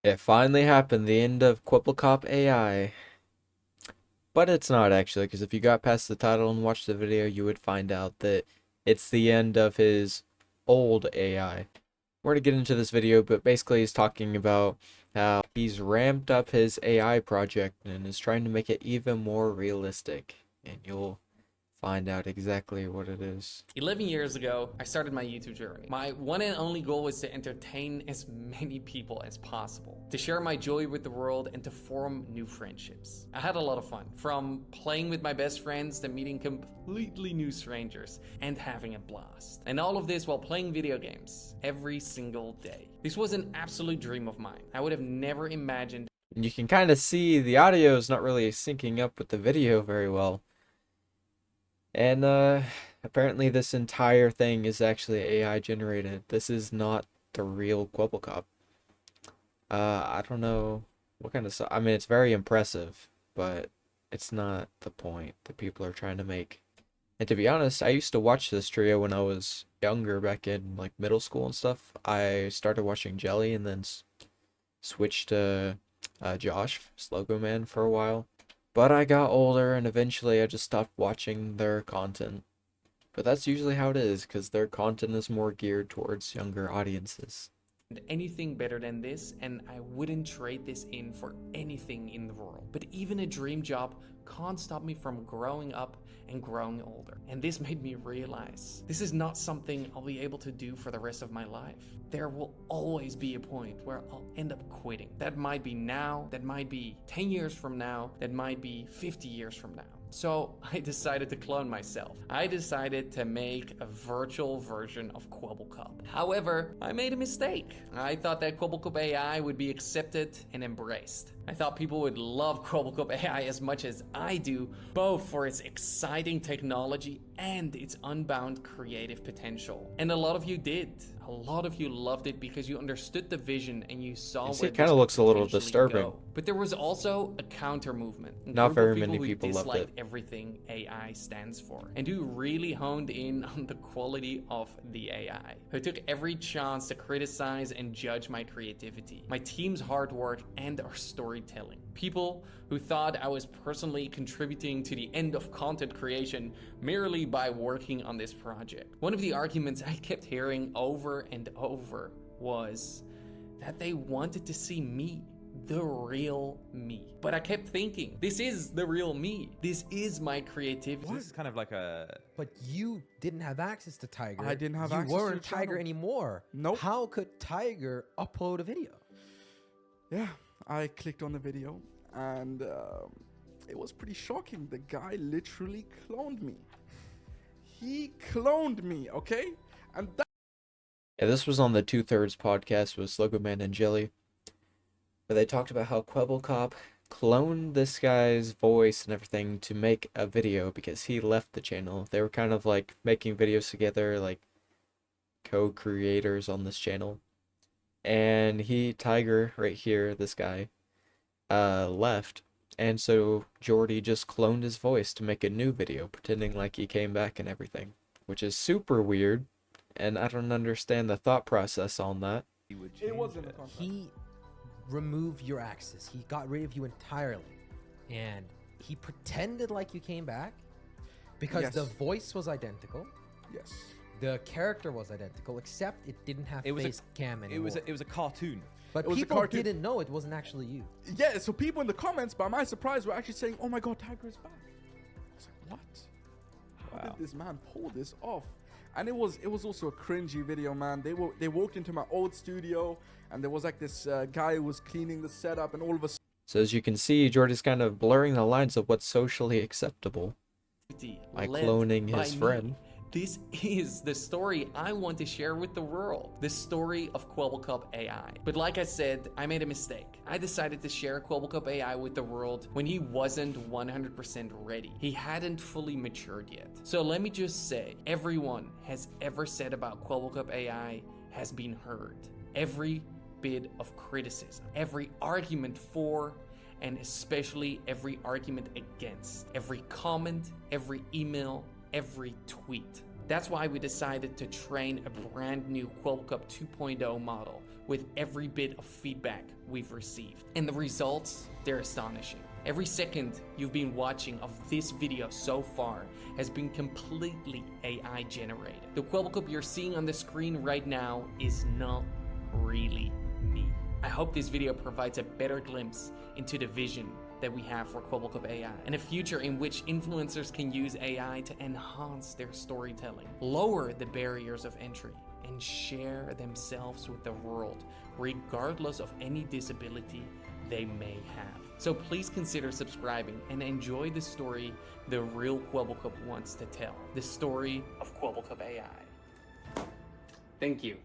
It finally happened, the end of Quibblecop AI. But it's not actually, because if you got past the title and watched the video, you would find out that it's the end of his old AI. We're going to get into this video, but basically he's talking about how he's ramped up his AI project and is trying to make it even more realistic. And you'll find out exactly what it is. 11 years ago, I started my YouTube journey. My one and only goal was to entertain as many people as possible, to share my joy with the world, and to form new friendships. I had a lot of fun, from playing with my best friends to meeting completely new strangers and having a blast. And all of this while playing video games every single day. This was an absolute dream of mine. I would have never imagined. And you can kind of see the audio is not really syncing up with the video very well. And apparently this entire thing is actually AI generated. This is not the real Quibblecop. I don't know what kind of stuff. I mean, it's very impressive, but it's not the point that people are trying to make. And to be honest, I used to watch this trio when I was younger, back in like middle school and stuff. I started watching Jelly and then switched to Josh, Slogo Man, for a while. But I got older and eventually I just stopped watching their content. But that's usually how it is, because their content is more geared towards younger audiences. Anything better than this, and I wouldn't trade this in for anything in the world. But even a dream job can't stop me from growing up and growing older. And this made me realize this is not something I'll be able to do for the rest of my life. There will always be a point where I'll end up quitting. That might be now, that might be 10 years from now, that might be 50 years from now. So I decided to clone myself. I decided to make a virtual version of Quibblecop. However, I made a mistake. I thought that Quibblecop AI would be accepted and embraced. I thought people would love Quibblecop AI as much as I do, both for its exciting technology and its unbound creative potential. And a lot of you did. A lot of you loved it because you understood the vision and you saw where It kind of looks a little potentially disturbing. go. But there was also a counter movement. Not very many people loved it. Everything AI stands for, and who really honed in on the quality of the AI, who took every chance to criticize and judge my creativity, my team's hard work, and our storytelling. People who thought I was personally contributing to the end of content creation merely by working on this project. One of the arguments I kept hearing over and over was that they wanted to see me, the real me. But I kept thinking, this is the real me. This is my creativity. This is kind of like a... But you didn't have access to Tiger. I didn't have access to You weren't the Tiger channel. anymore. Nope. How could Tiger upload a video? Yeah, I clicked on the video and it was pretty shocking. The guy literally cloned me. He cloned me, okay? And that Yeah, this was on the Two Thirds podcast with Slogo Man and Jelly, where they talked about how Quibblecop cloned this guy's voice and everything to make a video because he left the channel. They were kind of like making videos together, like co-creators on this channel. And Tiger, right here, this guy, left. And so Jordy just cloned his voice to make a new video, pretending like he came back and everything, which is super weird. And I don't understand the thought process on that. it wasn't a contract. He removed your access. He got rid of you entirely. And he pretended like you came back because Yes. the voice was identical. Yes. The character was identical, except it didn't have It was a- face cam anymore. It was a cartoon. But it was a people cartoon. didn't know it wasn't actually you. Yeah, so people in the comments, by my surprise, were actually saying, "Oh my God, Tiger is back." I was like, "What? How Wow. did this man pull this off?" And it was also a cringy video, man. They walked into my old studio, and there was like this guy who was cleaning the setup, and all of a So as you can see, Jordy's kind of blurring the lines of what's socially acceptable by led cloning by his me. friend. This is the story I want to share with the world. The story of Quibblecop AI. But like I said, I made a mistake. I decided to share Quibblecop AI with the world when he wasn't 100% ready. He hadn't fully matured yet. So let me just say, everyone has ever said about Quibblecop AI has been heard. Every bit of criticism, every argument for, and especially every argument against, every comment, every email, every tweet. That's why we decided to train a brand new Quibblecop 2.0 model with every bit of feedback we've received. And the results, they're astonishing. Every second you've been watching of this video so far has been completely AI generated. The Kwebbelkop you're seeing on the screen right now is not really me. I hope this video provides a better glimpse into the vision that we have for Kwebbelkop AI, and a future in which influencers can use AI to enhance their storytelling, lower the barriers of entry, and share themselves with the world, regardless of any disability they may have. So please consider subscribing and enjoy the story the real Kwebbelkop wants to tell, the story of Kwebbelkop AI. Thank you.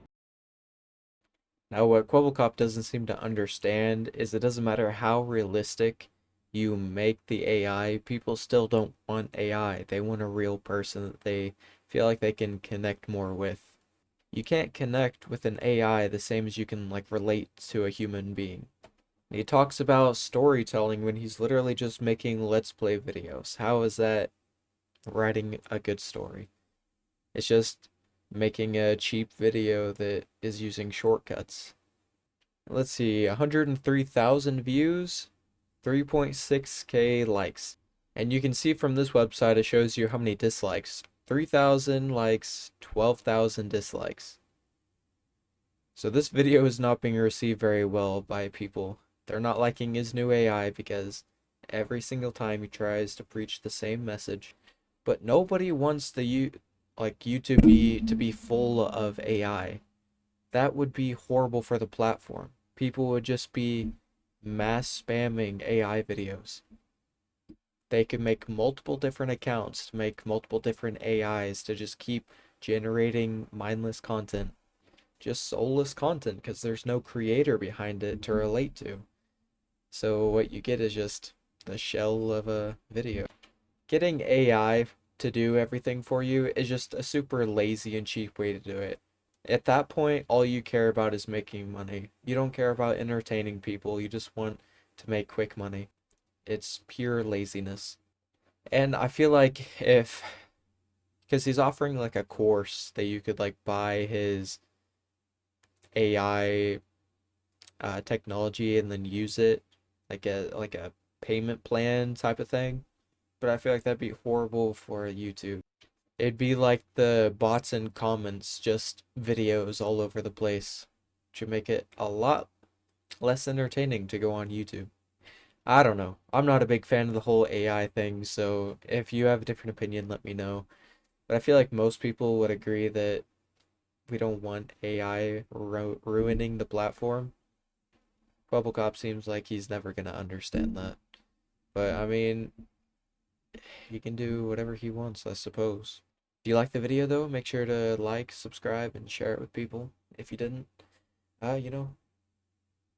Now, what Kwebbelkop doesn't seem to understand is it doesn't matter how realistic you make the AI, people still don't want AI. They want a real person that they feel like they can connect more with. You can't connect with an AI the same as you can like relate to a human being. He talks about storytelling when he's literally just making Let's Play videos. How is that writing a good story? It's just making a cheap video that is using shortcuts. Let's see, 103,000 views, 3.6k likes. And you can see from this website, it shows you how many dislikes. 3,000 likes, 12,000 dislikes. So this video is not being received very well by people. They're not liking his new AI because every single time he tries to preach the same message. But nobody wants the YouTube to be full of AI. That would be horrible for the platform. People would just be mass spamming AI videos. They could make multiple different accounts to make multiple different AIs to just keep generating mindless content. Just soulless content because there's no creator behind it to relate to. So what you get is just the shell of a video. Getting AI to do everything for you is just a super lazy and cheap way to do it. At that point, all you care about is making money. You don't care about entertaining people, you just want to make quick money. It's pure laziness. And I feel like because he's offering like a course that you could like buy his AI technology and then use it like a payment plan type of thing. But I feel like that'd be horrible for YouTube. It'd be like the bots and comments, just videos all over the place. Should make it a lot less entertaining to go on YouTube. I don't know. I'm not a big fan of the whole AI thing, so if you have a different opinion, let me know. But I feel like most people would agree that we don't want AI ruining the platform. Kwebbelkop seems like he's never gonna understand that. But I mean, he can do whatever he wants, I suppose. If you like the video though, make sure to like, subscribe, and share it with people. If you didn't,